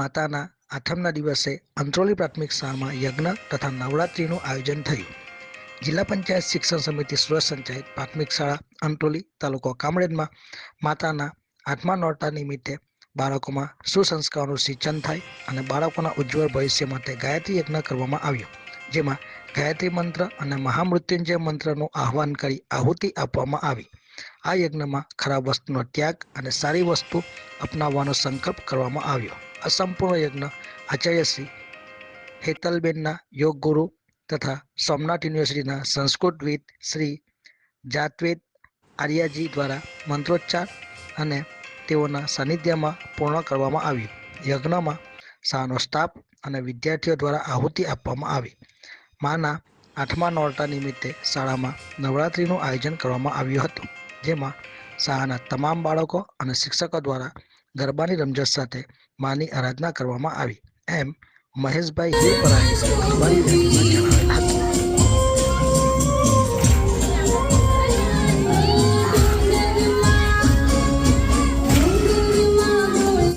માતાના આઠમના દિવસે અંત્રોલી પ્રાથમિક શાળામાં યજ્ઞ તથા નવરાત્રિનું આયોજન થયું. જિલ્લા પંચાયત શિક્ષણ સમિતિ સુરત સંચાલિત પ્રાથમિક શાળા અંત્રોલી તાલુકો કામરેજમાં માતાના આઠમા નોરતા નિમિત્તે બાળકોમાં સુસંસ્કારોનું સિંચન થાય અને બાળકોના ઉજ્જવળ ભવિષ્ય માટે ગાયત્રી યજ્ઞ કરવામાં આવ્યો, જેમાં ગાયત્રી મંત્ર અને મહામૃત્યુંજય મંત્રનું આહ્વાન કરી આહુતિ આપવામાં આવી. આ યજ્ઞમાં ખરાબ વસ્તુનો ત્યાગ અને સારી વસ્તુ અપનાવવાનો સંકલ્પ કરવામાં આવ્યો. આ સંપૂર્ણ યજ્ઞ આચાર્ય શ્રી હેતલબેનના યોગ ગુરુ તથા સોમનાથ યુનિવર્સિટીના સંસ્કૃતવિદ શ્રી જાતવેદ આર્યાજી દ્વારા મંત્રોચ્ચાર અને તેઓના સાનિધ્યમાં પૂર્ણ કરવામાં આવ્યું. યજ્ઞમાં શાળાનો સ્ટાફ અને વિદ્યાર્થીઓ દ્વારા આહુતિ આપવામાં આવી. માના આઠમા નોરતા નિમિત્તે શાળામાં નવરાત્રિનું આયોજન કરવામાં આવ્યું હતું, જેમાં શાળાના તમામ બાળકો અને શિક્ષકો દ્વારા ગરબાની રમઝટ સાથે માની આરાધના કરવામાં આવી, એમ મહેશભાઈ હિરપરાણી અખબારી જણાવેલ હતું.